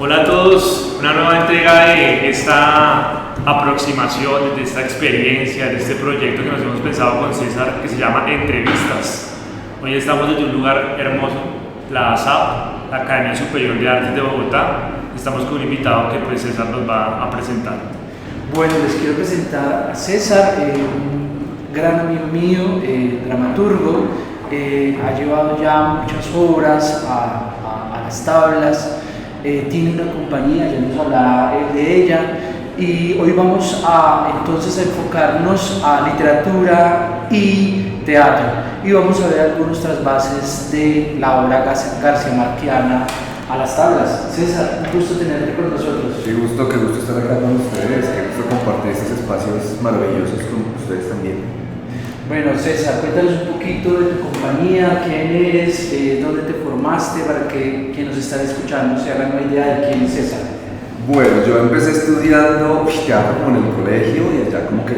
Hola a todos, una nueva entrega de esta aproximación, de esta experiencia, de este proyecto que nos hemos pensado con César que se llama Entrevistas. Hoy estamos desde un lugar hermoso, la ASAP, la Academia Superior de Artes de Bogotá. Estamos con un invitado que pues César nos va a presentar. Bueno, les quiero presentar a César, un gran amigo mío, dramaturgo, ha llevado ya muchas obras a las tablas. Tiene una compañía, ya nos hablará de ella, y hoy vamos a entonces enfocarnos a literatura y teatro, y vamos a ver algunos trasvases de la obra garciamarquiana a las tablas. César, un gusto tenerte con nosotros. Qué gusto estar acá con ustedes, qué gusto compartir estos espacios maravillosos con ustedes también. Bueno, César, cuéntanos un poquito de tu compañía, quién eres, dónde te formaste, para que quienes nos están escuchando se hagan una idea de quién es César. Bueno, yo empecé estudiando teatro como en el colegio y allá como que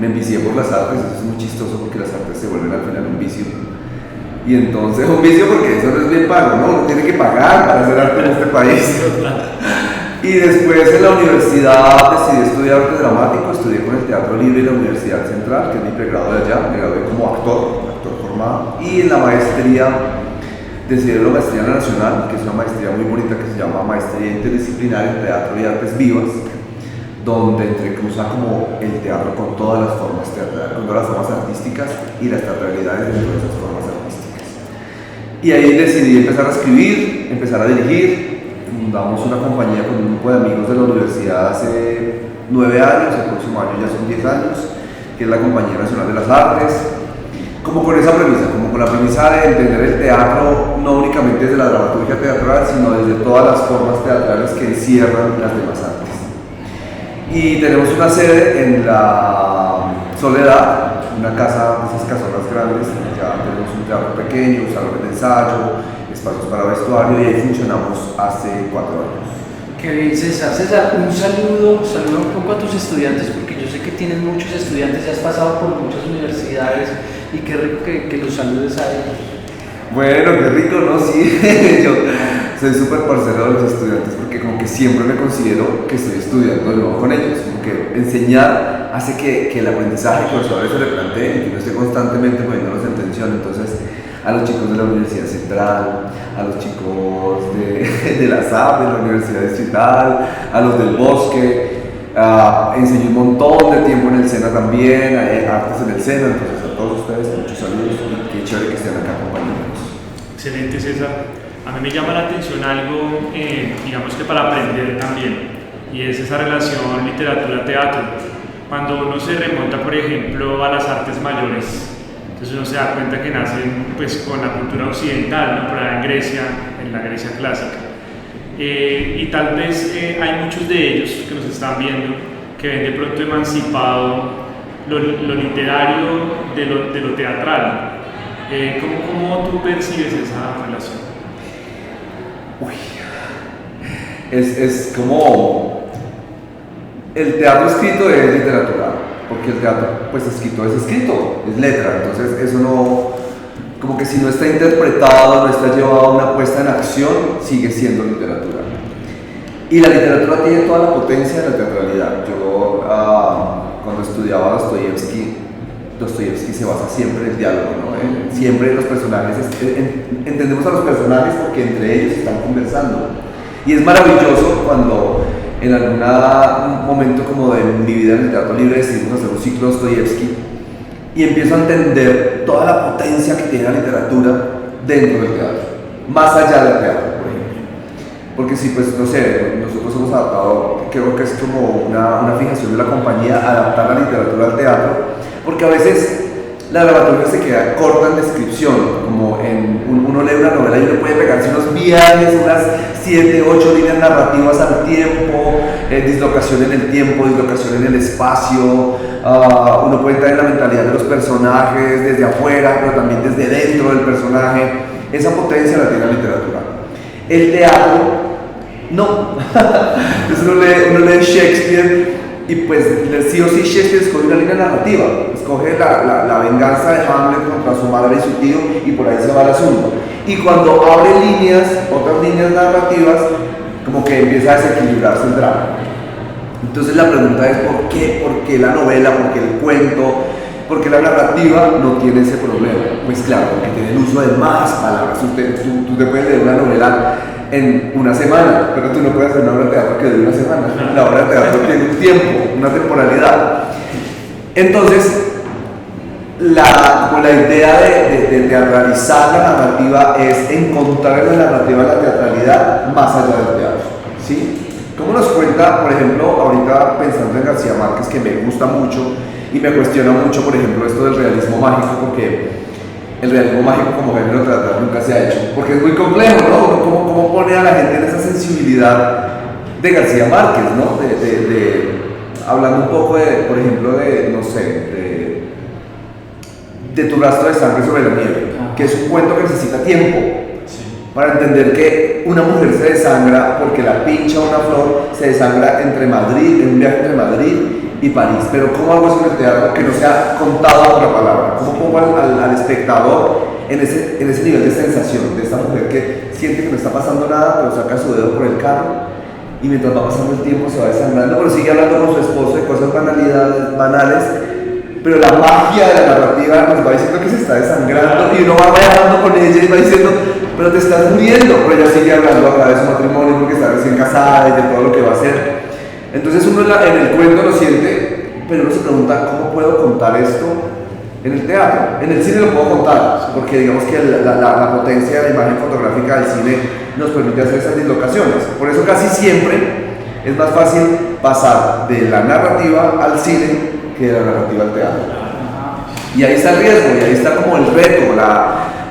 me envicié por las artes. Eso es muy chistoso porque las artes se vuelven al final un vicio. Y entonces, un vicio porque eso no es bien pago, ¿no? Uno tiene que pagar para hacer arte en este país. Y después en la universidad decidí estudiar arte dramático, estudié con el Teatro Libre en la Universidad Central, que es mi pregrado de allá, me gradué como actor formado. Y en la maestría, decidí la maestría en la Nacional, que es una maestría muy bonita que se llama Maestría Interdisciplinaria en Teatro y Artes Vivas, donde entrecruza como el teatro con todas las formas teatrales, con todas las formas artísticas y las teatralidades dentro de esas formas artísticas. Y ahí decidí empezar a escribir, empezar a dirigir. Fundamos una compañía con un grupo de amigos de la universidad hace 9 años, el próximo año ya son 10 años, que es la Compañía Nacional de las Artes, como con esa premisa, como con la premisa de entender el teatro no únicamente desde la dramaturgia teatral, sino desde todas las formas teatrales que encierran las demás artes. Y tenemos una sede en la Soledad, una casa de esas casonas grandes, ya tenemos un teatro pequeño, un salón de ensayo, espacios para vestuario, y ahí funcionamos hace 4 años. Qué bien, César. César, un saludo un poco a tus estudiantes, porque yo sé que tienes muchos estudiantes, ya has pasado por muchas universidades, y qué rico que los saludes a ellos. Bueno, qué rico, ¿no? Sí, yo soy súper parcero de los estudiantes porque como que siempre me considero que estoy estudiando de nuevo con ellos, como que enseñar hace que el aprendizaje que los profesores se replanteen y que yo esté constantemente poniéndolos en tensión. Entonces, a los chicos de la Universidad Central, a los chicos de la SAP, de la Universidad Distrital, a los del Bosque, enseñé un montón de tiempo en el SENA también, hay artes en el SENA, entonces a todos ustedes muchos saludos y qué chévere que estén acá acompañándonos. Excelente, César. A mí me llama la atención algo, digamos que para aprender también, y es esa relación literatura-teatro. Cuando uno se remonta, por ejemplo, a las artes mayores, entonces uno se da cuenta que nacen pues, con la cultura occidental, ¿no? Por allá en Grecia, en la Grecia clásica. Y tal vez hay muchos de ellos que nos están viendo que ven de pronto emancipado lo literario de lo teatral. ¿Cómo tú percibes esa relación? Uy, es como el teatro escrito es literatura, porque el teatro pues escrito, es letra, entonces eso no, como que si no está interpretado, no está llevado a una puesta en acción, sigue siendo literatura. Y la literatura tiene toda la potencia de la teatralidad. Yo cuando estudiaba Dostoyevsky se basa siempre en el diálogo, ¿no? Siempre los personajes, entendemos a los personajes porque entre ellos están conversando. Y es maravilloso cuando en algún momento como de mi vida en el Teatro Libre decidimos hacer un ciclo Dostoyevsky y empiezo a entender toda la potencia que tiene la literatura dentro del teatro, más allá del teatro, por ejemplo. Porque si, pues, no sé, nosotros hemos adaptado, creo que es como una fijación de la compañía, adaptar la literatura al teatro, porque a veces la dramaturgia se queda corta en descripción, como uno lee una novela y uno puede pegarse unos viajes, unas 7, 8 líneas narrativas al tiempo, dislocación en el tiempo, dislocación en el espacio, uno puede entrar en la mentalidad de los personajes desde afuera, pero también desde dentro del personaje. Esa potencia la tiene la literatura. El teatro, no. Entonces uno lee Shakespeare y pues sí o sí Shakespeare escoge una línea narrativa, escoge la venganza de Hamlet contra su madre y su tío y por ahí se va el asunto. Y cuando abre otras líneas narrativas, como que empieza a desequilibrarse el drama. Entonces la pregunta es ¿por qué? ¿Por qué la novela? ¿Por qué el cuento? ¿Por qué la narrativa no tiene ese problema? Pues claro, porque tiene el uso de más palabras. Tú te puedes leer una novela en una semana, pero tú no puedes hacer una obra de teatro que dure una semana. La obra de teatro tiene un tiempo, una temporalidad. Entonces, como la idea de teatralizar la narrativa es encontrar en la narrativa la teatralidad más allá del teatro, ¿sí? ¿Cómo nos cuenta, por ejemplo, ahorita pensando en García Márquez, que me gusta mucho y me cuestiona mucho, por ejemplo, esto del realismo mágico, porque el realismo mágico como género teatral nunca se ha hecho, porque es muy complejo, ¿no? ¿Cómo pone a la gente en esa sensibilidad de García Márquez, ¿no? Hablando un poco de, por ejemplo, no sé, de Tu rastro de sangre sobre la nieve, que es un cuento que necesita tiempo para entender que una mujer se desangra porque la pincha una flor, se desangra en un viaje entre Madrid y París. Pero ¿cómo hago eso en el teatro que no sea contado otra palabra? ¿Cómo pongo al espectador en ese nivel de sensación de esta mujer que siente que no está pasando nada, pero saca su dedo por el carro y mientras va pasando el tiempo se va desangrando, pero sigue hablando con su esposo de cosas banales, pero la magia de la narrativa nos va diciendo que se está desangrando y uno va viajando con ella y va diciendo, pero te estás muriendo, pero ella sigue hablando acá de su matrimonio porque está recién casada y de todo lo que va a hacer. Entonces uno en el cuento lo siente, pero uno se pregunta, ¿cómo puedo contar esto en el teatro? En el cine lo puedo contar, porque digamos que la potencia de la imagen fotográfica del cine nos permite hacer esas dislocaciones. Por eso casi siempre es más fácil pasar de la narrativa al cine que de la narrativa al teatro. Y ahí está el riesgo, y ahí está como el reto,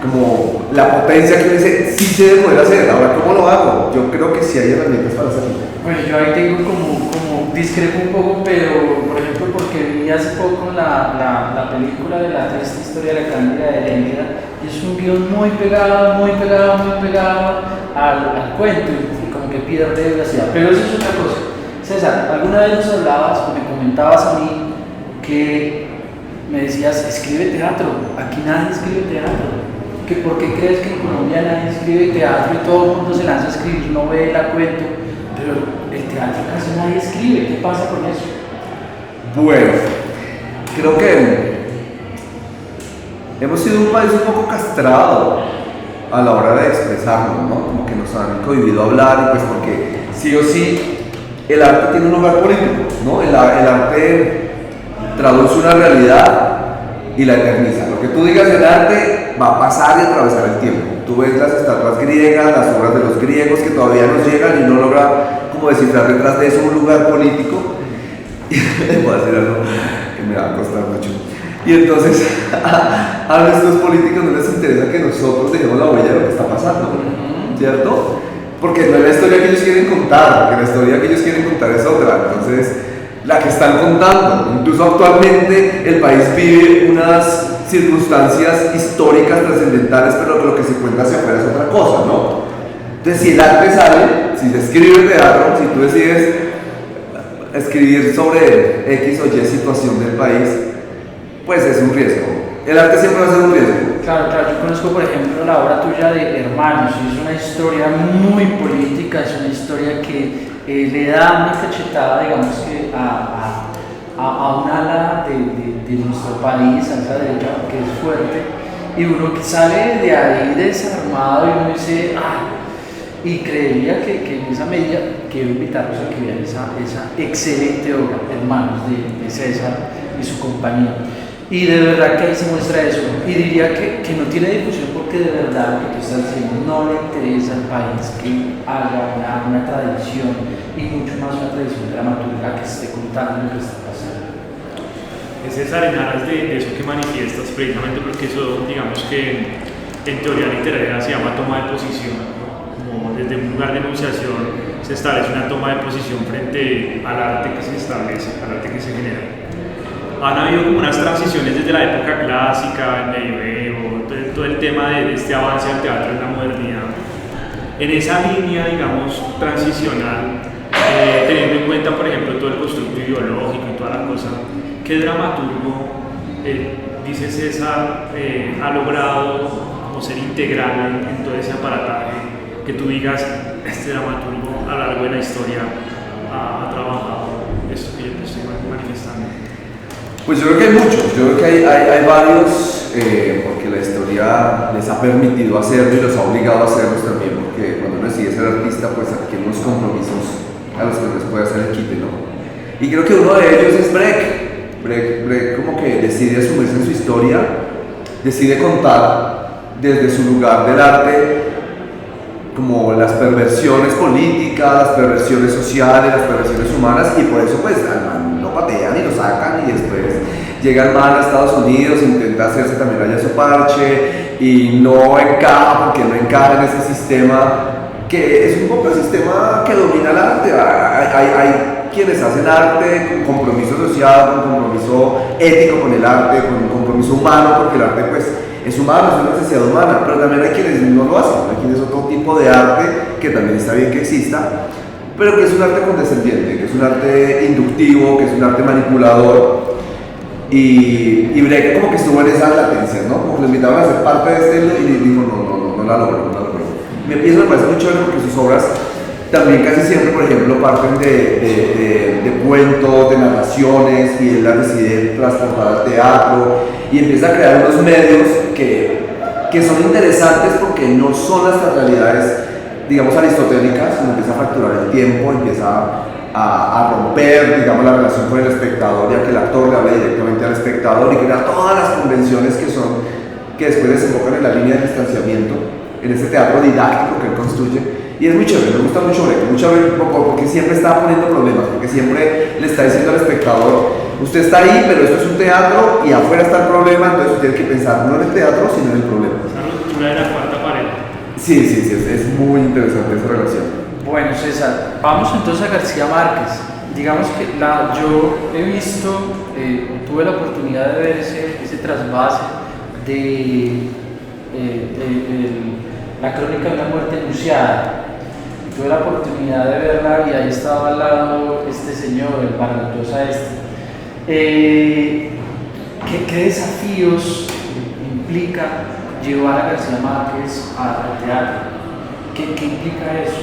como la potencia que uno dice, sí se debe poder hacer, ahora ¿cómo lo hago? Yo creo que sí hay herramientas para hacerlo. Bueno, yo ahí tengo como discrepo un poco, pero por ejemplo porque vi hace poco la película de la triste historia de la Cándida de Heréndida, y es un guión muy pegado al cuento, y como que pierde velocidad. Pero eso es otra cosa. César, alguna vez nos hablabas o me comentabas a mí que me decías, escribe teatro, aquí nadie escribe teatro. ¿Por qué crees que en Colombia nadie escribe teatro y todo el mundo se lanza a escribir novela, cuento? Pero el teatro casi nadie escribe. ¿Qué pasa con eso? Bueno, creo que hemos sido un país un poco castrado a la hora de expresarnos, ¿no? Como que nos han prohibido hablar, y pues porque sí o sí el arte tiene un lugar político, ¿no? El arte traduce una realidad y la eterniza. Lo que tú digas en arte va a pasar y atravesar el tiempo. Tú ves las estatuas griegas, las obras de los griegos que todavía nos llegan y uno logra como descifrar detrás de eso un lugar político. Y voy a decir algo que me va a costar mucho. Y entonces a nuestros políticos no les interesa que nosotros dejemos la huella de lo que está pasando, ¿cierto? Porque no es la historia que ellos quieren contar, porque la historia que ellos quieren contar es otra. Entonces, la que están contando. Incluso actualmente el país vive unas circunstancias históricas trascendentales, pero lo que se cuenta hacia afuera es otra cosa, ¿no? Entonces, si el arte sale, si se escribe teatro, si tú decides escribir sobre X o Y situación del país, pues es un riesgo. El arte siempre va a ser un riesgo. Claro, yo conozco por ejemplo la obra tuya de Hermanos, y es una historia muy política, es una historia que le da una cachetada, digamos que a un ala de nuestro país, a esa derecha que es fuerte, y uno que sale de ahí desarmado y uno dice, y creería que en esa medida quiero invitarlos a que vean esa excelente obra, Hermanos, de César y su compañía. Y de verdad que ahí se muestra eso, y diría que no tiene difusión porque de verdad lo que tú estás diciendo no le interesa al país que haga una tradición, y mucho más una tradición dramaturga que esté contando lo que está pasando. César, en aras de eso que manifiestas, precisamente porque eso, digamos que en teoría literaria se llama toma de posición, ¿no? Como desde un lugar de enunciación se establece una toma de posición frente al arte que se establece, al arte que se genera. Han habido como unas transiciones desde la época clásica, el medioevo, todo el tema de este avance al teatro en la modernidad. En esa línea, digamos, transicional, teniendo en cuenta, por ejemplo, todo el constructo ideológico y toda la cosa, ¿qué dramaturgo, dice César, ha logrado como ser integral en todo ese aparataje? Que tú digas, este dramaturgo a lo largo de la historia ha trabajado esto que yo te estoy manifestando? Pues yo creo que hay muchos, yo creo que hay varios, porque la historia les ha permitido hacerlo y los ha obligado a hacerlos también, porque cuando uno decide ser artista, pues adquiere unos compromisos a los que no les puede hacer el quite, ¿no? Y creo que uno de ellos es Brecht como que decide asumirse en su historia, decide contar desde su lugar del arte como las perversiones políticas, las perversiones sociales, las perversiones humanas, y por eso pues al man lo patean y lo sacan y después llega el man a Estados Unidos, intenta hacerse también allá su parche y no encaja porque no encaja en ese sistema que es un poco el sistema que domina el arte. Hay quienes hacen arte con compromiso social, con compromiso ético con el arte, con compromiso humano, porque el arte pues es humano, es una necesidad humana, pero también hay quienes no lo hacen, hay quienes otro tipo de arte que también está bien que exista, pero que es un arte condescendiente, que es un arte inductivo, que es un arte manipulador. Y Brecht como que estuvo en esa latencia, ¿no? Como que lo invitaban a ser parte de este y dijo, no la logro. Me parece muy chévere porque sus obras también casi siempre, por ejemplo, parten de cuentos, de narraciones, y él las decide transportar al teatro y empieza a crear unos medios que son interesantes porque no son las realidades, digamos, aristotélicas, sino empieza a fracturar el tiempo, empieza a romper, digamos, la relación con el espectador, ya que el actor le habla directamente al espectador y crea todas las convenciones que después desembocan en la línea de distanciamiento, en ese teatro didáctico que él construye. Y es muy chévere, me gusta mucho Brecht, porque siempre está poniendo problemas, porque siempre le está diciendo al espectador, usted está ahí, pero esto es un teatro y afuera está el problema, entonces usted tiene que pensar no en el teatro, sino en el problema. Esa ruptura de la cuarta pared. Sí, es muy interesante esa relación. Bueno, César, vamos entonces a García Márquez. Digamos que yo he visto, tuve la oportunidad de ver ese trasvase de la crónica de una muerte anunciada. Tuve la oportunidad de verla y ahí estaba al lado este señor, el Parnatosa ¿Qué desafíos implica llevar a García Márquez al teatro? ¿Qué implica eso?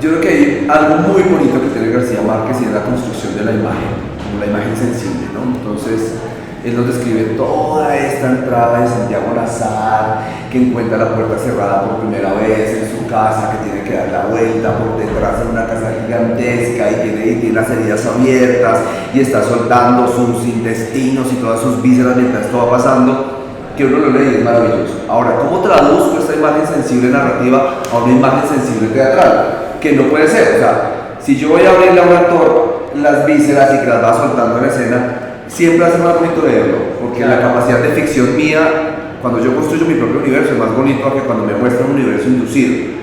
Yo creo que hay algo muy bonito que tiene García Márquez y es la construcción de la imagen, como la imagen sensible, ¿no? Entonces, él nos describe toda esta entrada de Santiago Nazar, que encuentra la puerta cerrada por primera vez en su casa, que tiene que dar la vuelta por detrás de una casa gigantesca y tiene las heridas abiertas y está soltando sus intestinos y todas sus vísceras mientras esto va pasando, que uno lo lee y es maravilloso. Ahora, ¿cómo traduzco esta imagen sensible narrativa a una imagen sensible teatral? Que no puede ser, o sea, si yo voy a abrirle a un actor las vísceras y que las va soltando en la escena, siempre va a ser más bonito leerlo, porque la capacidad de ficción mía, cuando yo construyo mi propio universo, es más bonito que cuando me muestra un universo inducido.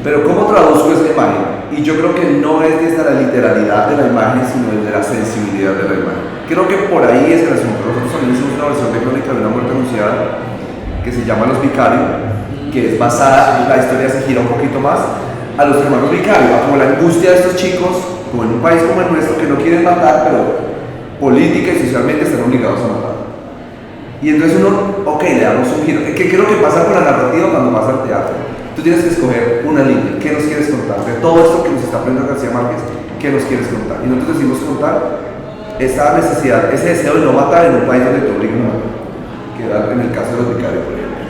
Pero ¿cómo traduzco esa imagen? Y yo creo que no es desde la literalidad de la imagen, sino desde la sensibilidad de la imagen. Creo que por ahí es el asunto. Nosotros también hicimos una versión de Crónica de una muerte anunciada que se llama Los Vicarios, que es basada, la historia se gira un poquito más a los hermanos Vicario, como la angustia de estos chicos, como en un país como el nuestro, que no quieren matar, pero política y socialmente están obligados a matar. Y entonces uno, ok, le damos un giro. ¿Qué es lo que pasa con la narrativa cuando pasa al teatro? Tú tienes que escoger una línea. ¿Qué nos quieres contar? De todo esto que nos está aprendiendo García Márquez, ¿qué nos quieres contar? Y nosotros decimos contar esa necesidad, ese deseo de no matar en un país donde te obligan a matar, que era en el caso de Los Vicarios, por ejemplo.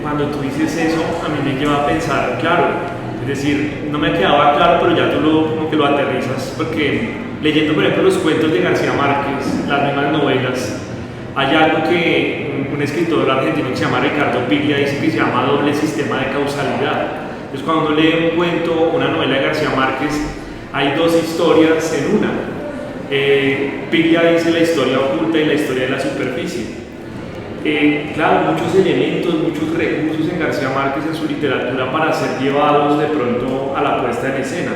Cuando tú dices eso, a mí me lleva a pensar, claro, es decir, no me quedaba claro, pero ya tú como que lo aterrizas, porque leyendo, por ejemplo, los cuentos de García Márquez, las mismas novelas, hay algo que un escritor argentino que se llama Ricardo Piglia dice que se llama doble sistema de causalidad. Entonces, cuando uno lee un cuento, una novela de García Márquez, hay dos historias en una. Piglia dice la historia oculta y la historia de la superficie. Claro, muchos elementos, muchos recursos en García Márquez en su literatura para ser llevados de pronto a la puesta en escena.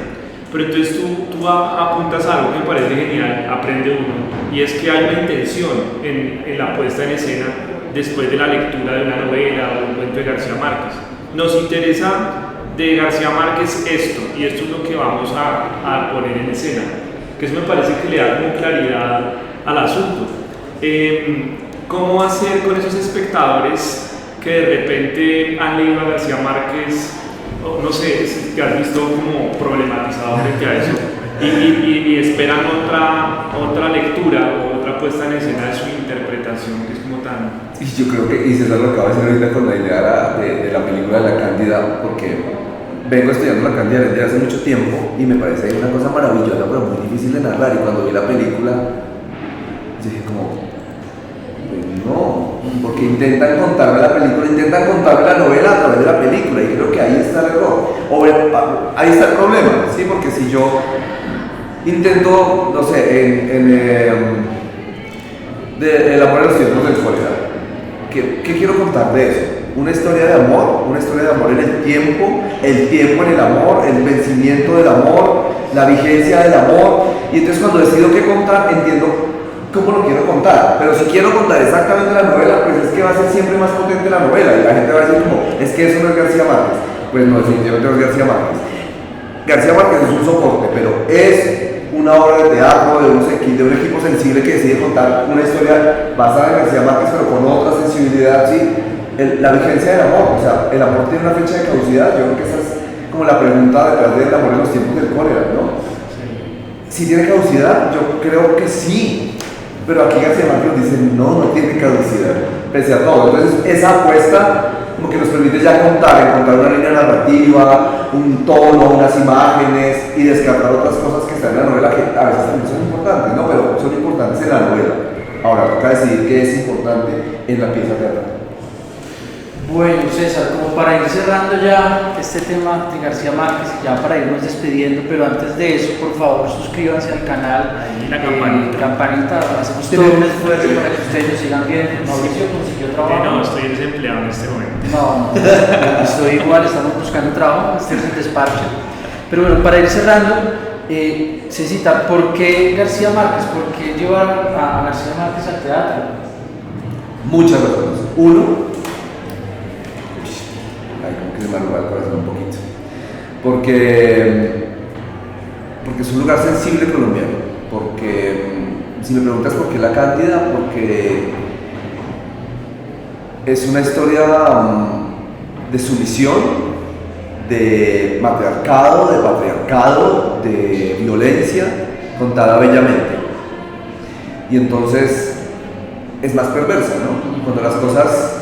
Pero entonces tú apuntas a algo que me parece genial, aprende uno, y es que hay una intención en la puesta en escena después de la lectura de una novela o un cuento de García Márquez. Nos interesa de García Márquez esto, y esto es lo que vamos a poner en escena, que eso me parece que le da como claridad al asunto. ¿Cómo hacer con esos espectadores que de repente han leído a García Márquez o no sé, si te has visto como problematizado frente a eso y esperan otra lectura o otra puesta en escena de su interpretación que es como tan... Y yo creo que, y César lo acaba de decir ahorita con la idea de la película de La Cándida, porque vengo estudiando La Cándida desde hace mucho tiempo y me parece una cosa maravillosa pero muy difícil de narrar, y cuando vi la película dije como, pues no, porque intentan contarme la película, intentan contarme la novela a través de la película, y creo que ahí está el error, o ahí está el problema, ¿sí? Porque si yo intento, no sé, El amor en los tiempos del cólera, ¿qué quiero contar de eso? Una historia de amor en el tiempo en el amor, el vencimiento del amor, la vigencia del amor, y entonces cuando decido qué contar, entiendo cómo lo quiero contar, pero si quiero contar exactamente la novela, pues es que va a ser siempre más potente la novela, y la gente va a decir como, es que eso no es García Márquez. Pues no, definitivamente no es García Márquez. García Márquez es un soporte, pero es una obra de teatro de un equipo sensible que decide contar una historia basada en García Márquez, pero con otra sensibilidad, ¿sí? La vigencia del amor, o sea, el amor tiene una fecha de caducidad. Yo creo que esa es como la pregunta detrás del amor en los tiempos del cólera, ¿no? Si tiene caducidad, yo creo que sí, pero aquí García Márquez dice no tiene caducidad, pese a todo. Entonces esa apuesta como que nos permite ya encontrar una línea narrativa, un tono, unas imágenes, y descartar otras cosas que están en la novela que a veces también son importantes, ¿no? Pero son importantes en la novela. Ahora toca decidir qué es importante en la pieza teatral. Bueno, César, como para ir cerrando ya este tema de García Márquez, ya para irnos despidiendo, pero antes de eso, por favor, suscríbanse al canal. Ahí la campanita. Hacemos todo un esfuerzo para que ustedes nos sigan viendo. Mauricio consiguió trabajo. No, estoy desempleado en este momento. No, estoy igual, estamos buscando trabajo, este es el despacho. Pero bueno, para ir cerrando, Cecita, ¿por qué García Márquez? ¿Por qué llevar a García Márquez al teatro? Muchas razones. Uno, como que se me arruga el corazón un poquito, porque es un lugar sensible colombiano, porque si me preguntas por qué La Cándida, porque es una historia de sumisión, de matriarcado, de patriarcado, de violencia, contada bellamente, y entonces es más perversa, ¿no? Cuando las cosas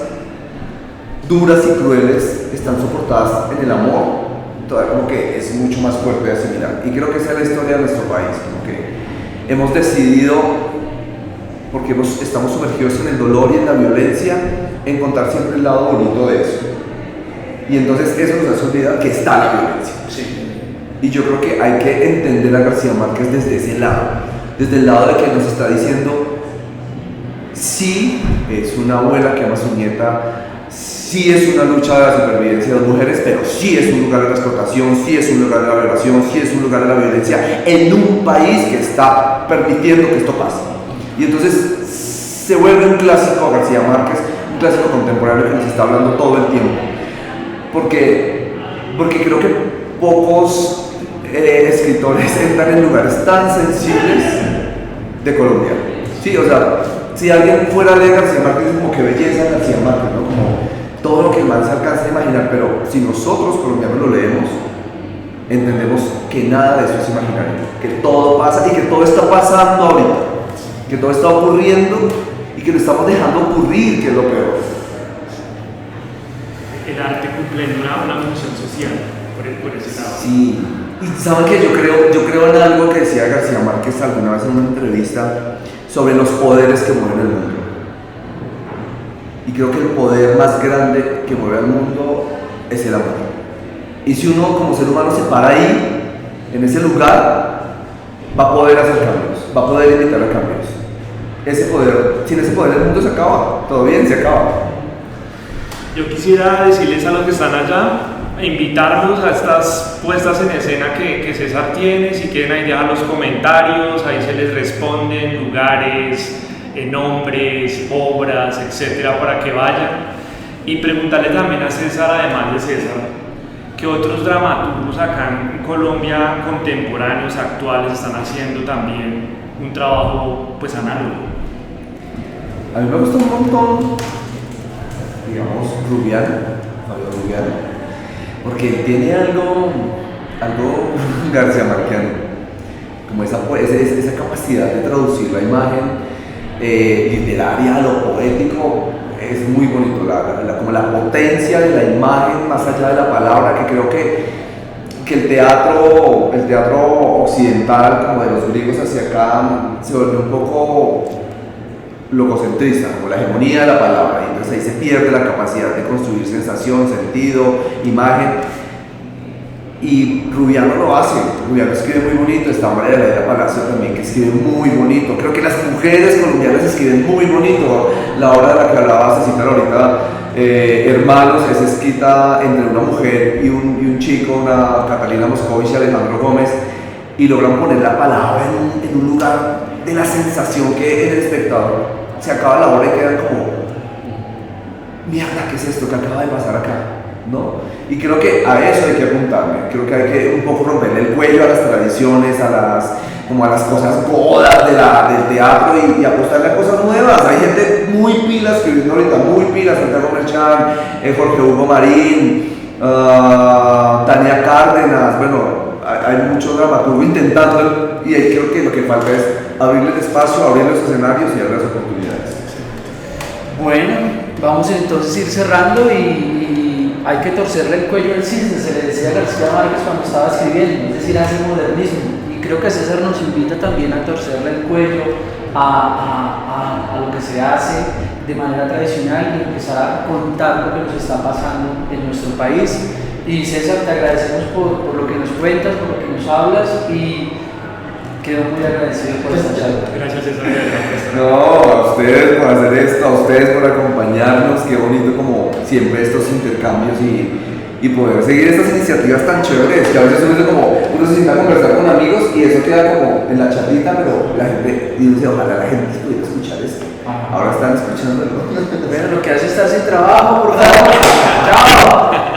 duras y crueles están soportadas en el amor, todavía como que es mucho más fuerte de asimilar. Y creo que esa es la historia de nuestro país, como que hemos decidido, porque estamos sumergidos en el dolor y en la violencia, en contar siempre el lado bonito de eso. Y entonces eso nos hace olvidar que está la violencia. Sí. Y yo creo que hay que entender a García Márquez desde ese lado, desde el lado de que nos está diciendo, sí, es una abuela que ama a su nieta, sí es una lucha de la supervivencia de las mujeres, pero sí es un lugar de la explotación, sí es un lugar de la violación, sí es un lugar de la violencia en un país que está permitiendo que esto pase. Y entonces se vuelve un clásico García Márquez, un clásico contemporáneo que nos está hablando todo el tiempo. Porque creo que pocos escritores entran en lugares tan sensibles de Colombia. Sí, o sea, si alguien fuera a leer García Márquez, es como que belleza García Márquez, ¿no? Como todo lo que el man se alcanza a imaginar, pero si nosotros colombianos lo leemos, entendemos que nada de eso es imaginario, que todo pasa y que todo está pasando ahorita, que todo está ocurriendo y que lo estamos dejando ocurrir, que es lo peor. El arte cumple una función social por ese lado. Sí, y saben que yo creo en algo que decía García Márquez alguna vez en una entrevista sobre los poderes que mueven el mundo. Y creo que el poder más grande que mueve al mundo es el amor. Y si uno como ser humano se para ahí, en ese lugar, va a poder hacer cambios, va a poder invitar a cambios. Ese poder, sin ese poder el mundo se acaba, todo bien, se acaba. Yo quisiera decirles a los que están allá, invitarlos a estas puestas en escena que César tiene. Si quieren, ahí dejan los comentarios, ahí se les responden lugares, nombres, obras, etcétera, para que vayan. Y preguntarle también a César, además de César, que otros dramaturgos acá en Colombia contemporáneos, actuales, están haciendo también un trabajo pues análogo. A mí me gusta un montón, digamos, Rubiano, Fabio Rubiano, porque él tiene algo García Márquez, como esa capacidad de traducir la imagen literaria a lo poético. Es muy bonito, como la potencia de la imagen más allá de la palabra, que creo que el teatro occidental, como de los griegos hacia acá, se volvió un poco logocentrista, como la hegemonía de la palabra, y entonces ahí se pierde la capacidad de construir sensación, sentido, imagen. Y Rubiano lo hace, Rubiano escribe muy bonito, está María de la Palacio también, que escribe muy bonito. Creo que las mujeres colombianas escriben muy bonito. La obra de la que hablabas, de citar ahorita, Hermanos, es escrita entre una mujer y un chico, una Catalina Moscovich y Alejandro Gómez, y logran poner la palabra en un lugar de la sensación que el espectador se acaba la obra y queda como, mierda, ¿qué es esto que acaba de pasar acá? ¿No? Y creo que a eso hay que apuntarle. Creo que hay que un poco romperle el cuello a las tradiciones, a las cosas godas del teatro y apostarle a cosas nuevas. Hay gente muy pilas escribiendo ahorita, muy pilas, Santiago Merchán, Jorge Hugo Marín, Tania Cárdenas. Bueno, hay mucho dramaturgo intentando, y creo que lo que falta es abrirle el espacio, abrir los escenarios y abrir las oportunidades. Bueno, vamos entonces a ir cerrando y hay que torcerle el cuello al cisne, se le decía a García Márquez cuando estaba escribiendo, es decir, hace modernismo. Y creo que César nos invita también a torcerle el cuello a lo que se hace de manera tradicional y empezar a contar lo que nos está pasando en nuestro país. Y César, te agradecemos por lo que nos cuentas, por lo que nos hablas, y quedo muy agradecido por esta charla. Gracias, César. No, a ustedes por hacer esto, a ustedes por acompañarnos. Qué bonito como siempre estos intercambios y poder seguir estas iniciativas tan chéveres, que a veces uno se sienta a conversar con amigos y eso queda como en la charlita, pero la gente dice, ojalá la gente pudiera escuchar esto. Ahora están escuchándolo. Bueno, lo que hace es estar sin trabajo, por favor. ¡Chao!